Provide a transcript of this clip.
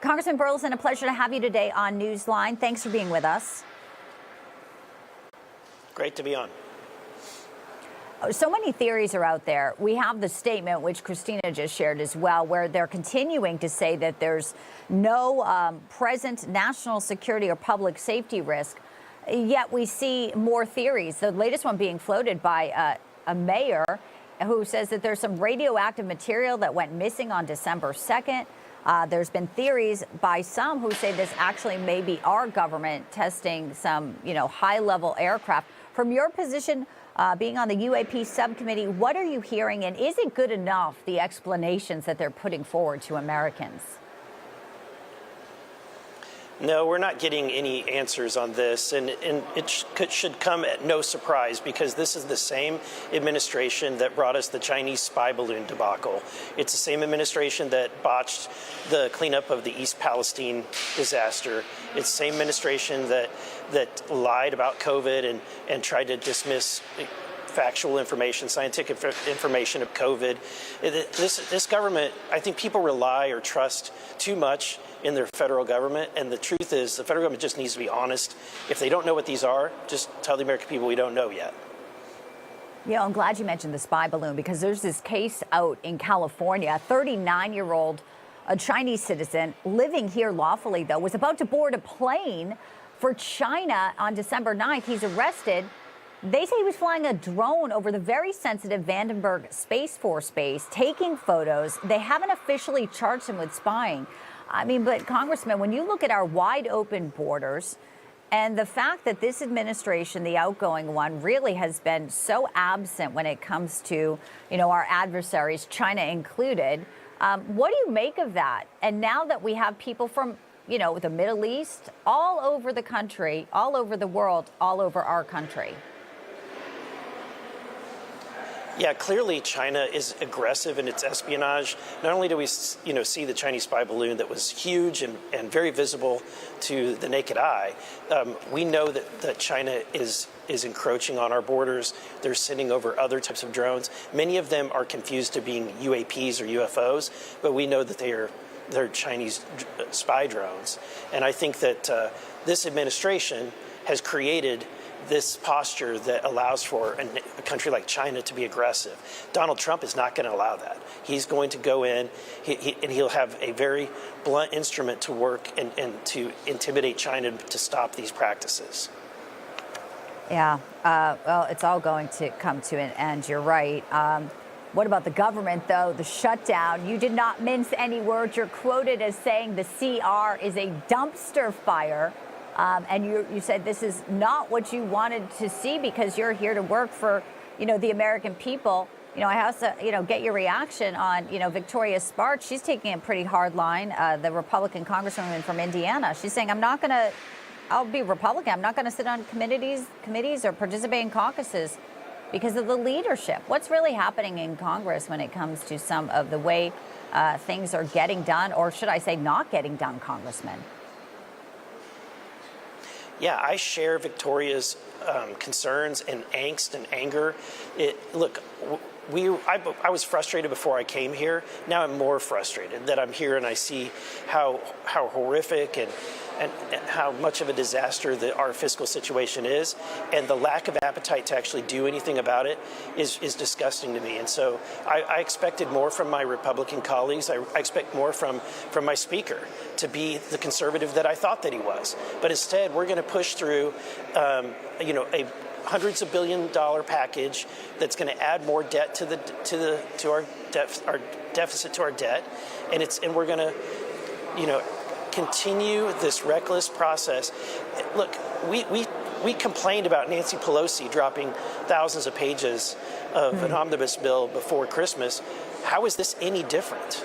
Congressman Burlison, a pleasure to have you today on Newsline. Thanks for being with us. Great to be on. So many theories are out there. We have the statement, which Christina just shared as well, where they're continuing to say that there's no present national security or public safety risk. Yet we see more theories, the latest one being floated by a mayor who says that there's some radioactive material that went missing on December 2nd. There's been theories by some who say this actually may be our government testing some, high-level aircraft. From your position, being on the UAP subcommittee, what are you hearing, and is it good enough, the explanations that they're putting forward to Americans? No, we're not getting any answers on this, and it should come at no surprise, because this is the same administration that brought us the Chinese spy balloon debacle. It's the same administration that botched the cleanup of the East Palestine disaster. It's the same administration that lied about COVID and tried to dismiss factual information, scientific information of COVID. This government, I think people rely or trust too much in their federal government, and the truth is the federal government just needs to be honest. If they don't know what these are, just tell the American people we don't know yet. Yeah, I'm glad you mentioned the spy balloon, because there's this case out in California. A 39-year-old, a Chinese citizen living here lawfully, though, was about to board a plane for China on December 9th. He's arrested. They say he was flying a drone over the very sensitive Vandenberg Space Force base, taking photos. They haven't officially charged him with spying. I mean, but Congressman, when you look at our wide open borders and the fact that this administration, the outgoing one, really has been so absent when it comes to, our adversaries, China included, what do you make of that? And now that we have people from, the Middle East, all over the country, all over the world, all over our country. Yeah, clearly China is aggressive in its espionage. Not only do we, see the Chinese spy balloon that was huge and very visible to the naked eye, we know that China is encroaching on our borders. They're sending over other types of drones. Many of them are confused to being UAPs or UFOs, but we know that they're Chinese spy drones. And I think that this administration has created this posture that allows for a country like China to be aggressive. Donald Trump is not going to allow that. He's going to go in, and he'll have a very blunt instrument to work and to intimidate China to stop these practices. Yeah, well, it's all going to come to an end. You're right. What about the government, though? The shutdown. You did not mince any words. You're quoted as saying the CR is a dumpster fire. And you said this is not what you wanted to see, because you're here to work for, the American people. I also, get your reaction on, Victoria Spartz. She's taking a pretty hard line, the Republican congresswoman from Indiana. She's saying, I'll be Republican. I'm not going to sit on committees or participate in caucuses because of the leadership. What's really happening in Congress when it comes to some of the way things are getting done, or should I say not getting done, Congressman? Yeah, I share Victoria's concerns and angst and anger. I was frustrated before I came here. Now I'm more frustrated that I'm here and I see how horrific and how much of a disaster our fiscal situation is, and the lack of appetite to actually do anything about it is disgusting to me. And so I expected more from my Republican colleagues. I expect more from my speaker to be the conservative that I thought that he was. But instead, we're going to push through, a hundreds of $billion package that's going to add more debt to our deficit to our debt, and we're going to, continue this reckless process. Look, we complained about Nancy Pelosi dropping thousands of pages of an omnibus bill before Christmas. How is this any different?